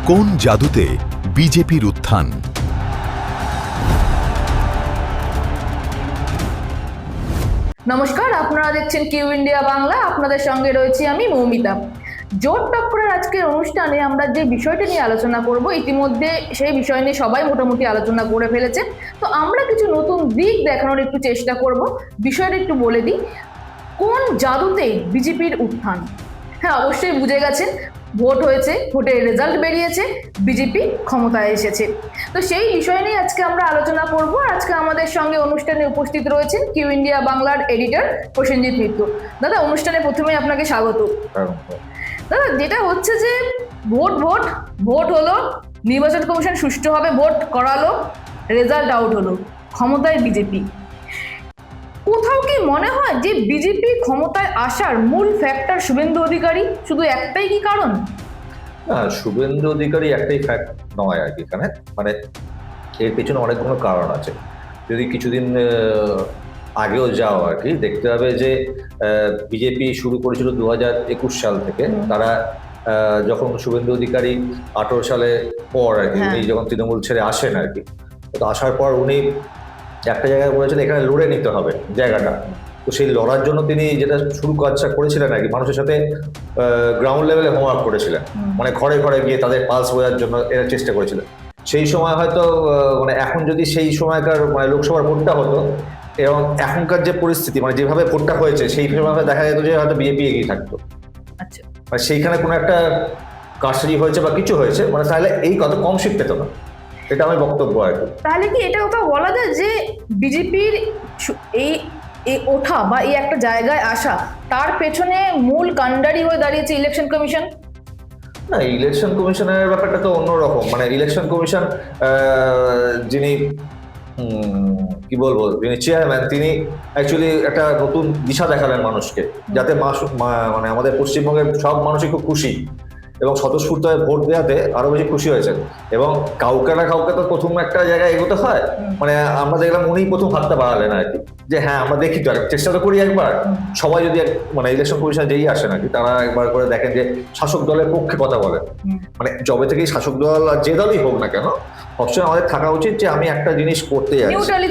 কোন জাদুতে বিজেপির উত্থান? নমস্কার, আপনারা দেখছেন কিউ ইন্ডিয়া বাংলা। আপনাদের সঙ্গে রয়েছি আমি মৌমিতা। জোট টক্করের আজকের অনুষ্ঠানে আমরা যে বিষয়টা নিয়ে আলোচনা করব, ইতিমধ্যে সেই বিষয় নিয়ে সবাই মোটামুটি আলোচনা করে ফেলেছে। তো আমরা কিছু নতুন দিক দেখানোর একটু চেষ্টা করব। বিষয়টা একটু বলে দিই, কোন জাদুতে বিজেপির উত্থান? হ্যাঁ, অবশ্যই বুঝে গেছেন, ভোট হয়েছে, ভোটের রেজাল্ট বেরিয়েছে, বিজেপি ক্ষমতায় এসেছে। তো সেই বিষয় নিয়ে আজকে আমরা আলোচনা করব। আজকে আমাদের সঙ্গে অনুষ্ঠানে উপস্থিত রয়েছেন কিউ ইন্ডিয়া বাংলার এডিটর প্রসেনজিৎ মিত্র। দাদা, অনুষ্ঠানে প্রথমে আপনাকে স্বাগত। দাদা, যেটা হচ্ছে যে ভোট ভোট ভোট হলো, নির্বাচন কমিশন সুষ্ঠুভাবে ভোট করালো, রেজাল্ট আউট হলো, ক্ষমতায় বিজেপি। কোথাও কি মনে হয় যে বিজেপি ক্ষমতায় আসার মূল ফ্যাক্টর শুভেন্দু অধিকারী? শুধু একটাই কি কারণ? না, শুভেন্দু অধিকারী একটাই ফ্যাক্ট নয় আর কি। এখানে মানে এর পেছনে অনেকগুলো কারণ আছে। যদি কিছুদিন আগেও যাও আর কি, দেখতে হবে যে বিজেপি শুরু করেছিল 2021 সাল থেকে। তারা যখন শুভেন্দু অধিকারী 18 সালে পর আর কি, উনি যখন তৃণমূল ছেড়ে আসেন আর কি, তো আসার পর উনি একটা জায়গায় বলেছেন এখানে লড়ে নিতে হবে জায়গাটা। তো সেই লড়ার জন্য তিনি যেটা শুরু কাজটা করেছিলেন আর কি, মানুষের সাথে গ্রাউন্ড লেভেলে হোমওয়ার্ক করেছিলেন, মানে ঘরে ঘরে গিয়ে তাদের পালস বোঝার জন্য এরা চেষ্টা করেছিলেন। সেই সময় হয়তো মানে এখন যদি সেই সময়কার মানে লোকসভার ভোটটা হতো এবং এখনকার যে পরিস্থিতি মানে যেভাবে ভোটটা হয়েছে সেইভাবে দেখা যেত যে হয়তো বিজেপি এগিয়ে থাকতো। আচ্ছা, মানে সেইখানে কোনো একটা কারসাজি হয়েছে বা কিছু হয়েছে, মানে তাহলে এই কত কম সিট পেত না, এটা আমার বক্তব্য আর কি। তাহলে কি এটা কথা বলা যায় যে বিজেপির এই ওঠা বা এই একটা জায়গায় আসা, তার পেছনে মূল কাণ্ডারি হয়ে দাঁড়িয়েছে ইলেকশন কমিশন? না, ইলেকশন কমিশনের ব্যাপারটা তো অন্যরকম। মানে ইলেকশন কমিশন যিনি কি বলবো, যিনি চেয়ারম্যান, তিনি অ্যাকচুয়ালি একটা নতুন দিশা দেখালেন মানুষকে, যাতে মানে আমাদের পশ্চিমবঙ্গের সব মানুষই খুব খুশি এবং স্বতঃস্ফূর্তভাবে ভোট দেওয়াতে আরো বেশি খুশি হয়েছেন। এবং কাউকে না কাউকে তো প্রথম একটা জায়গায় এগোতে হয়। মানে আমরা দেখলাম উনি প্রথম হাতটা বাড়ালেন আর কি, যে হ্যাঁ আমরা দেখি তো, চেষ্টা তো করি একবার। সবাই যদি মানে ইলেকশন কমিশন যেই আসে নাকি, তারা একবার করে দেখেন যে শাসক দলের পক্ষে কথা বলে। মানে যবে থেকেই শাসক দল আর যে দলই হোক না কেন, সবসময় আমাদের থাকা উচিত যে আমি একটা জিনিস করতে যাচ্ছি, নিউট্রালি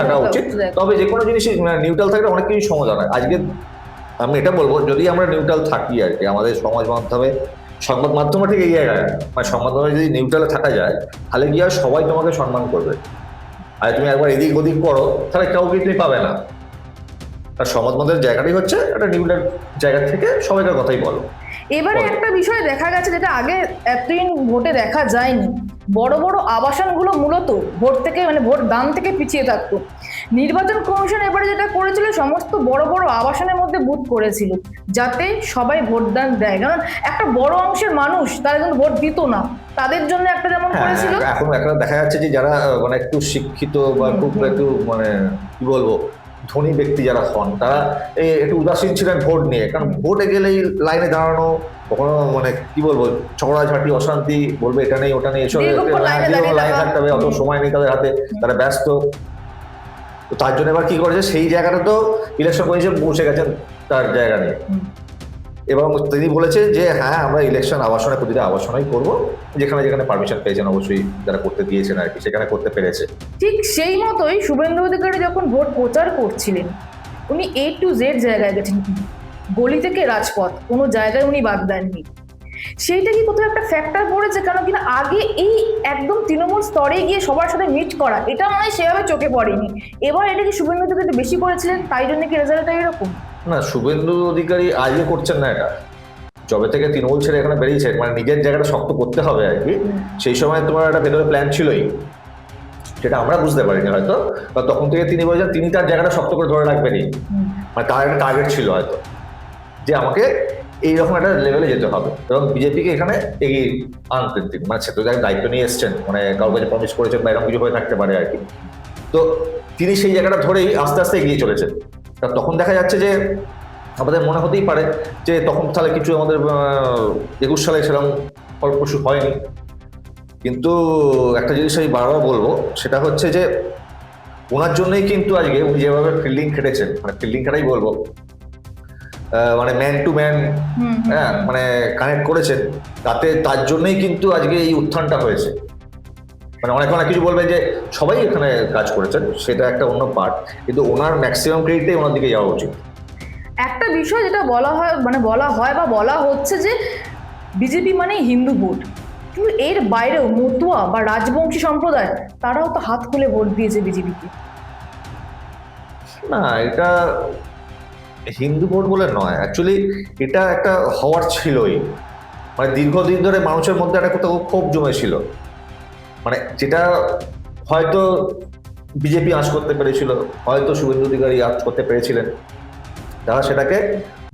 থাকা উচিত। তবে যে কোনো জিনিসই নিউট্রাল থাকলে অনেক কিছু সমাধান হয়। আজকে আমি এটা বলবো, যদি আমরা নিউট্রাল থাকি আর কি, আমাদের সমাজ মাধ্যমে সংবাদ মাধ্যমে ঠিক এই জায়গায়, মানে সংবাদ মাধ্যমে যদি নিউট্রালে থাকা যায়, তাহলে গিয়ে আর সবাই তোমাকে সম্মান করবে। আর তুমি একবার এদিক ওদিক করো, তাহলে কাউকে তুমি পাবে না। আর সংবাদ মাধ্যমের জায়গাটাই হচ্ছে একটা নিউট্রাল জায়গা থেকে সবাইকার কথাই বলো। এবারে একটা বিষয় দেখা গেছে, যেটা আগে এতদিন ভোটে দেখা যায়নি, বড় বড় আবাসনগুলো মূলত ভোট থেকে মানে ভোট দান থেকে পিছিয়ে থাকতো। নির্বাচন কমিশন এবারে যেটা করেছিল, সমস্ত বড় বড় আবাসনের মধ্যে বুথ করেছিল, যাতে সবাই ভোট দান দেয়। কারণ একটা বড় অংশের মানুষ তারা কিন্তু ভোট দিত না, তাদের জন্য একটা যেমন করেছিল। এখন একটা দেখা যাচ্ছে যে যারা মানে একটু শিক্ষিত বা খুব একটু মানে কি বলবো ধনী ব্যক্তি যারা হন, তারা একটু উদাসীন ছিলেন ভোট নিয়ে। কারণ ভোটে গেলেই লাইনে দাঁড়ানো, কখনো মানে কি বলবো ঝগড়াঝাটি অশান্তি, বলবে এটা নেই ওটা নেই, এসব লাইনে থাকতে হবে, অত সময় নেই তাদের হাতে, তারা ব্যস্ত। তো তার জন্য এবার কি করেছে, সেই জায়গাটা তো ইলেকশন কমিশন বসে গেছেন তার জায়গা নিয়ে। এবং তিনি বলেছে যে হ্যাঁ আমরা ইলেকশন আবাসনে প্রতিটা আবাসনেই করবো, যেখানে যেখানে পারমিশন পেয়েছেন অবশ্যই যারা করতে দিয়েছেন আর কি, সেখানে করতে পেরেছে। ঠিক সেই মতোই শুভেন্দু অধিকারী যখন ভোট প্রচার করছিলেন, উনি A to Z জায়গায় গেছেন, গলি থেকে রাজপথ, কোনো জায়গায় উনি বাদ দেননি। সেইটা কি কোথাও একটা ফ্যাক্টর পড়েছে? কেন কিনা আগে এই একদম তৃণমূল স্তরে গিয়ে সবার সাথে মিট করা, এটা মানে সেভাবে চোখে পড়েনি। এবার এটা কি শুভেন্দু অধিকারী বেশি করেছিলেন, তাই জন্য কি রেজাল্টটা এরকম? না, শুভেন্দু অধিকারী আজকে করছেন না এটা, যবে থেকে তৃণমূল ছেড়ে এখানে বেরিয়েছে, মানে নিজের জায়গাটা শক্ত করতে হবে আর কি। সেই সময় তোমার একটা ভেতরে প্ল্যান ছিলই, যেটা আমরা বুঝতে পারিনি হয়তো, বা তখন থেকে তিনি বলেছেন তিনি তার জায়গাটা শক্ত করে ধরে রাখবেনই। মানে তার একটা টার্গেট ছিল হয়তো, যে আমাকে এইরকম একটা লেভেলে যেতে হবে এবং বিজেপিকে এখানে এগিয়ে আনতেন তিনি। মানে সে তো দায়িত্ব নিয়ে এসছেন, মানে কাউকে যে প্রমিস করেছেন বা এরকম কিছু হয়ে থাকতে পারে আর কি। তো তিনি সেই জায়গাটা ধরেই আস্তে আস্তে এগিয়ে চলেছেন। তখন দেখা যাচ্ছে যে আমাদের মনে হতেই পারে যে তখন তাহলে কিছু আমাদের 21 সালে সেরকম ফলপ্রসূ হয়নি। কিন্তু একটা জিনিস আমি বারবার বলবো, সেটা হচ্ছে যে ওনার জন্যই কিন্তু আজকে উনি যেভাবে ফিল্ডিং খেটেছেন, মানে ফিল্ডিং খেটাই বলবো, মানে ম্যান টু ম্যান হ্যাঁ মানে কানেক্ট করেছেন, তার জন্যই কিন্তু আজকে এই উত্থানটা হয়েছে। মানে অনেক কিছু বলবে যে সবাই এখানে কাজ করেছেন, সেটা একটা অন্য পার্ট, কিন্তু ওনার ম্যাক্সিমাম ক্রেডিটে ওনার দিকে যাওয়া উচিত। একটা বিষয় যেটা বলা হয় বা বলা হচ্ছে যে বিজেপি মানে হিন্দু ভোট, কিন্তু এর বাইরেও মতুয়া বা রাজবংশী সম্প্রদায় তারাও তো হাত খুলে ভোট দিয়েছে বিজেপিকে। না, এটা হিন্দু ভোট বলে নয়, অ্যাকচুয়ালি এটা একটা হওয়ার ছিলই। মানে দীর্ঘদিন ধরে মানুষের মধ্যে একটা কোথাও ক্ষোভ জমেছিল, মানে যেটা হয়তো বিজেপি আঁচ করতে পেরেছিল, হয়তো শুভেন্দু অধিকারী আঁচ করতে পেরেছিলেন। তারা সেটাকে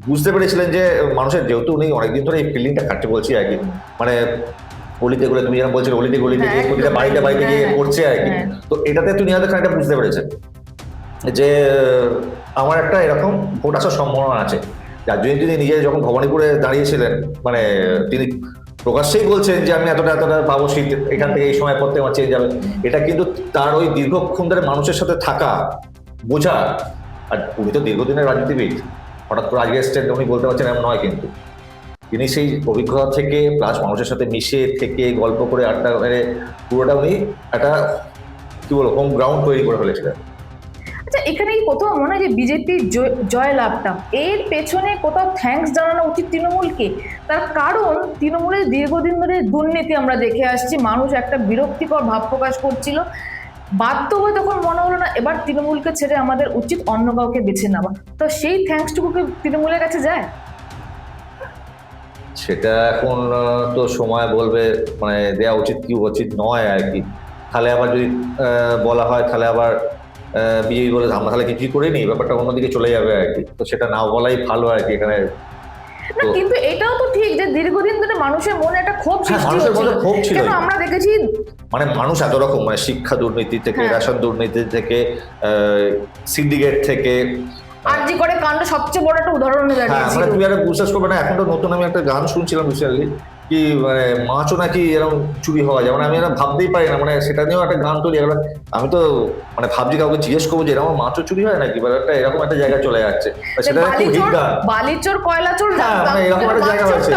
বুঝতে পেরেছিলেন যে মানুষের, যেহেতু উনি অনেকদিন ধরে এই ফিলিংটা কাটতে বলছি আর কি, মানে গলিতে গলিতে, তুমি যেরকম বলছিলে অলিতে গলিতে গিয়ে প্রতিটা বাড়িতে বাড়িতে গিয়ে করছে আর কি, তো এটাতে তুমি হয়তো খানিকটা বুঝতে পেরেছেন যে আমার একটা এরকম ভোট আসার সম্ভাবনা আছে। যার জন্য তিনি নিজে যখন ভবানীপুরে দাঁড়িয়েছিলেন, মানে তিনি প্রকাশ্যেই বলছেন যে আমি এতটা পাবো শীত, এখান থেকে এই সময় পর থেকে আমার চেঞ্জ যাবে। এটা কিন্তু তার ওই দীর্ঘক্ষণ ধরে মানুষের সাথে থাকা, বোঝা, আর উনি তো দীর্ঘদিনের রাজনীতিবিদ, হঠাৎ করে আজকে এসছেন উনি বলতে পারছেন এমন নয়, কিন্তু তিনি সেই অভিজ্ঞতা থেকে প্লাস মানুষের সাথে মিশে থেকে গল্প করে আড্ডা মেরে পুরোটা উনি একটা কি বলবো হোম গ্রাউন্ড তৈরি করে ফেলেছিলেন। আচ্ছা, এখানে কি কোথাও মনে হয় যে বিজেপির জয় লাভটা এর পেছনে কোথাও থ্যাঙ্কস জানানো উচিত তৃণমূলকে? তার কারণ তৃণমূলের দীর্ঘদিন ধরে দুর্নীতি আমরা দেখে আসছি, মানুষ একটা বিরক্তিকর ভাব প্রকাশ করছিল, বাধ্য হয়ে তখন মনে হলো না এবার তৃণমূলকে ছেড়ে আমাদের উচিত অন্য কাউকে বেছে নেওয়া। তো সেই থ্যাঙ্কসটুকু কি তৃণমূলের কাছে যায়? সেটা এখন তো সময় বলবে, মানে দেওয়া উচিত কি উচিত নয় আর কি। তাহলে আবার যদি বলা হয় তাহলে আবার বিজেপি বলে আমরা তাহলে কিছুই করিনি, ব্যাপারটা অন্যদিকে চলে যাবে আর কি। তো সেটা না বলাই ভালো আর কি এখানে। না, কিন্তু এটাও তো ঠিক যে দীর্ঘদিন ধরে মানুষের মনে একটা ক্ষোভ সৃষ্টি হচ্ছিল, কেন আমরা দেখেছি মানে মানুষ এত রকম, মানে শিক্ষা দুর্নীতি থেকে, রেশন দুর্নীতি থেকে, সিন্ডিকেট থেকে, আরজি করে কাণ্ড সবচেয়ে বড় একটা উদাহরণ দাঁড়িয়েছে। মানে তুমি একটা বিশ্বাস করবে না, এখন তো নতুন আমি একটা গান শুনছিলাম রিসেন্টলি, কি মানে মাছও নাকি এরকম চুরি হওয়া যায়, মানে আমি এটা ভাবতেই পারি না, মানে সেটা নিয়েও একটা গান তৈরি। আমি তো মানে ভাবছি কাউকে জিজ্ঞেস করবো যে এরকম মাছও চুরি হয় নাকি, বা একটা এরকম একটা জায়গায় চলে যাচ্ছে, সেটা খুব হিট গান, বালিচোর কয়লাচোর, মানে এরকম একটা জায়গা হয়েছে,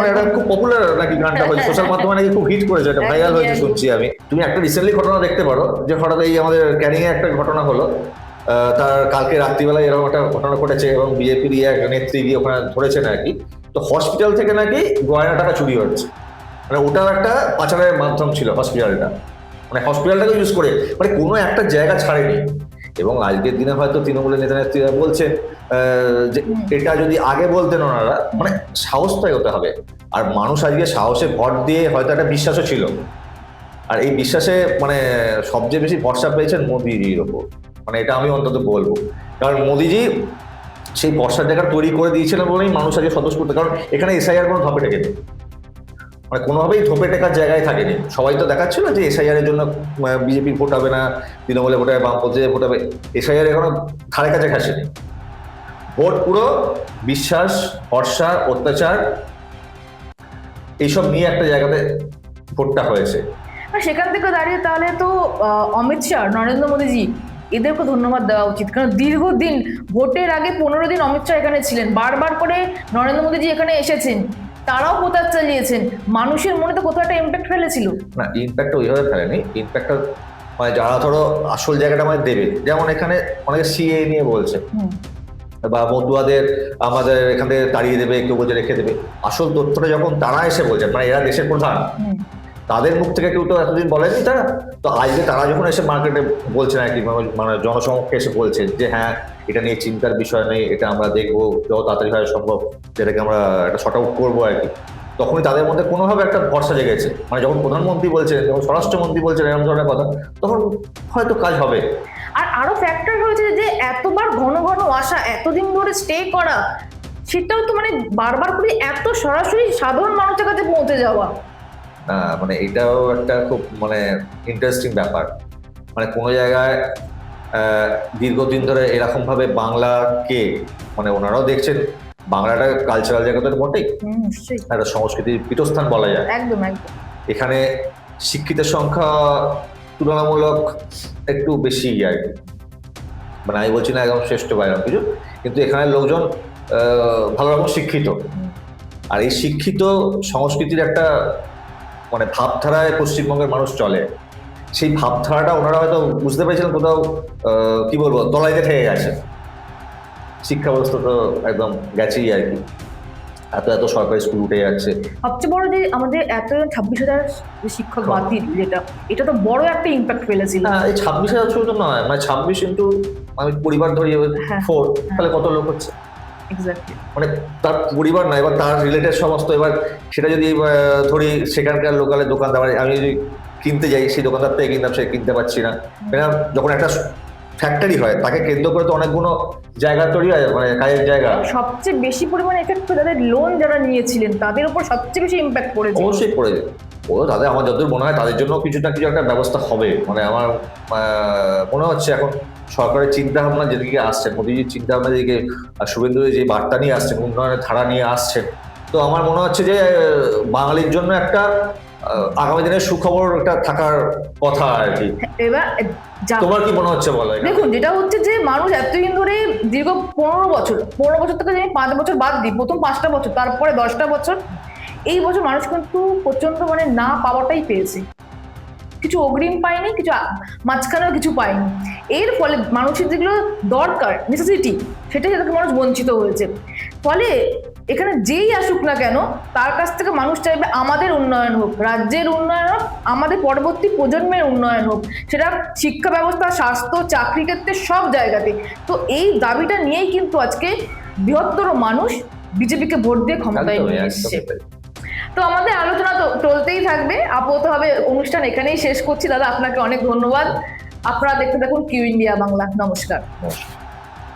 মানে এটা খুব পপুলার নাকি গানটা হয়েছে সোশ্যাল মাধ্যমে নাকি খুব হিট করেছে, এটা ভাইরাল হয়েছে শুনছি আমি। তুমি একটা রিসেন্টলি ঘটনা দেখতে পারো যে হঠাৎ এই আমাদের ক্যানিং এ একটা ঘটনা হলো, তার কালকে রাত্রিবেলায় এরকম একটা ঘটনা ঘটেছে এবং বিজেপির এক নেত্রী গিয়ে ওখানে ধরেছেন আর কি। তো হসপিটাল থেকে নাকি গয়না টাকা চুরি হচ্ছে, মানে ওটাও একটা পাচারের মাধ্যম ছিল হসপিটালটা, মানে হসপিটালটাকে ইউজ করে, মানে কোনো একটা জায়গা ছাড়েনি। এবং আজকের দিনে হয়তো তৃণমূলের নেতা নেত্রীরা বলছেন যে এটা যদি আগে বলতেন ওনারা, মানে সাহসটাই হতে হবে। আর মানুষ আজকে সাহসে ভোট দিয়ে হয়তো একটা বিশ্বাসও ছিল, আর এই বিশ্বাসে মানে সবচেয়ে বেশি ভরসা পেয়েছেন মোদিজির ওপর, মানে এটা আমি অন্তত বলবো। কারণ মোদিজি সেই বর্ষার জায়গা তৈরি করে দিয়েছিলেন বলেই মানুষ আজকে স্বতঃস্ফূর্ত, কারণ এখানে এসআইআর কোনো ধপে টেকেনি, মানে কোনোভাবেই ধপে টেকার জায়গায় থাকেনি। সবাই তো দেখাচ্ছিল যে এসআইআর এর জন্য বিজেপি ভোট হবে না, তৃণমূলে ভোট হবে, বামপন্থীদের ভোট হবে, এসআইআর এখনো ধারে কাছে ঘাসেনি। ভোট পুরো বিশ্বাস, ভরসা, অত্যাচার এইসব নিয়ে একটা জায়গাতে ভোটটা হয়েছে। সেখান থেকে দাঁড়িয়ে তাহলে তো অমিত শাহ, নরেন্দ্র মোদীজি এদেরকে ধন্যবাদ দেওয়া উচিত, কারণ দীর্ঘদিন ভোটের আগে 15 দিন অমিত শাহ এখানে ছিলেন, বারবার করে নরেন্দ্র মোদীজি এখানে এসেছেন, তারাও প্রচার চালিয়েছেন, মানুষের মনে তো কোথাও একটা ইম্প্যাক্ট ফেলেছিল। না, ইম্প্যাক্টটা ওইভাবে ফেলেনি, ইম্প্যাক্টটা মানে যারা ধরো আসল জায়গাটা আমাদের দেবে, যেমন এখানে অনেকে সিএ নিয়ে বলছে বা মতুয়াদের আমাদের এখান থেকে তাড়িয়ে দেবে, কেউ বলছে রেখে দেবে। আসল তথ্যটা যখন তারা এসে বলছেন, মানে এরা দেশের প্রধান, তাদের মুখ থেকে কেউ তো এতদিন বলেনি তারা, তো আজকে তারা যখন এসে মার্কেটে বলছেন আর কি, মানে জনসমক্ষে এসে বলছেন যে হ্যাঁ এটা নিয়ে চিন্তার বিষয় নেই, এটা আমরা দেখবো যত তাড়াতাড়ি হয় সম্ভব, যেটাকে আমরা একটা শর্ট আউট করবো আর কি, তখনই তাদের মধ্যে কোনোভাবে একটা ভরসা জেগেছে। মানে যখন প্রধানমন্ত্রী বলছেন, যখন স্বরাষ্ট্রমন্ত্রী বলছেন এরকম ধরনের কথা, তখন হয়তো কাজ হবে। আর আরো ফ্যাক্টর হয়েছে যে এতবার ঘন ঘন আসা, এতদিন ধরে স্টে করা, সেটাও তো মানে বারবার করে এত সরাসরি সাধারণ মানুষের কাছে পৌঁছে যাওয়া, না মানে এটাও একটা খুব মানে ইন্টারেস্টিং ব্যাপার। মানে কোনো জায়গায় দীর্ঘদিন ধরে এরকম ভাবে বাংলাকে, মানে ওনারাও দেখছেন বাংলাটা কালচারাল জায়গা তো বটেই, একটা সংস্কৃতির পীঠস্থান বলা যায়। একদম একদম। এখানে শিক্ষিতের সংখ্যা তুলনামূলক একটু বেশি আর কি, মানে আমি বলছি না একদম শ্রেষ্ঠ বাইরে কিছু, কিন্তু এখানে লোকজন ভালো রকম শিক্ষিত, আর এই শিক্ষিত সংস্কৃতির একটা মানে ভাবধারায় পশ্চিমবঙ্গের মানুষ চলে। সেই ভাবধারাটা ওনারা হয়তো বুঝতে পেরেছিলেন কোথাও কি বলবো তলাইতে থেকে গেছে। শিক্ষা ব্যবস্থা তো একদম গেছেই আর কি, এত এত সরকারি স্কুল উঠে যাচ্ছে। সবচেয়ে বড় যে আমাদের এত 26,000 শিক্ষক বাতিল, এটা তো বড় একটা ইম্প্যাক্ট ফেলেছিল। হ্যাঁ, এই 26,000 শুধু তো নয়, মানে 26 ইন্টু আমি পরিবার ধরি 4, তাহলে কত লোক হচ্ছে? এক্স্যাক্টলি। মানে তার পরিবার না, এবার তার রিলেটেড সমস্ত, এবার সেটা যদি ধরি সেখানকার লোকালের দোকানদার, আমি যদি কিনতে যাই সেই দোকানদার থেকে কিনতাম, সে কিনতে পারছি না। যখন একটা ফ্যাক্টরি হয় তাকে কেন্দ্র করে তো অনেকগুলো জায়গা তৈরি হয়, মানে কাজের জায়গা। সবচেয়ে বেশি পরিমাণে এফেক্ট যাদের লোন যারা নিয়েছিলেন তাদের উপর সবচেয়ে বেশি ইম্প্যাক্ট পড়েছে। অবশ্যই পড়েছে। ও তাদের, আমার যতদূর মনে হয় তাদের জন্য কিছু না কিছু একটা ব্যবস্থা হবে। মানে আমার মনে হচ্ছে এখন সরকারের চিন্তা ভাবনা যেদিকে আসছে, মোদীজির চিন্তা ভাবনা যেদিকে, শুভেন্দু যে বার্তা নিয়ে আসছেন, উন্নয়নের ধারা নিয়ে আসছেন, তো আমার মনে হচ্ছে যে বাঙালির জন্য একটা আগামী দিনের সুখবর একটা থাকার কথা আর কি। এবার তোমার কি মনে হচ্ছে বলো? দেখুন, যেটা হচ্ছে যে মানুষ এতদিন ধরে দীর্ঘ 15 বছর থেকে আমি 5 বছর বাদ দিই, প্রথম 5টা বছর, তারপরে 10টা বছর, এই বছর মানুষ কিন্তু প্রচন্ড মানে না পাওয়াটাই পেয়েছে। কিছু অগ্রিম পায়নি, কিছু মাঝখানেও কিছু পায়নি। এর ফলে মানুষের যেগুলো দরকার, নেসেসিটি, সেটাই যাতে মানুষ বঞ্চিত হয়েছে। ফলে এখানে যেই আসুক না কেন তার কাছ থেকে মানুষ চাইবে আমাদের উন্নয়ন হোক, রাজ্যের উন্নয়ন হোক, আমাদের পরবর্তী প্রজন্মের উন্নয়ন হোক, সেটা শিক্ষা ব্যবস্থা, স্বাস্থ্য, চাকরি ক্ষেত্রে সব জায়গাতে। তো এই দাবিটা নিয়েই কিন্তু আজকে বৃহত্তর মানুষ বিজেপিকে ভোট দিয়ে ক্ষমতায় নিয়ে এসছে। তো আমাদের আলোচনা তো চলতেই থাকবে। আপাততভাবে অনুষ্ঠান এখানেই শেষ করছি। দাদা, আপনাকে অনেক ধন্যবাদ। আপনারা দেখতে থাকুন কিউ ইন্ডিয়া বাংলা। নমস্কার।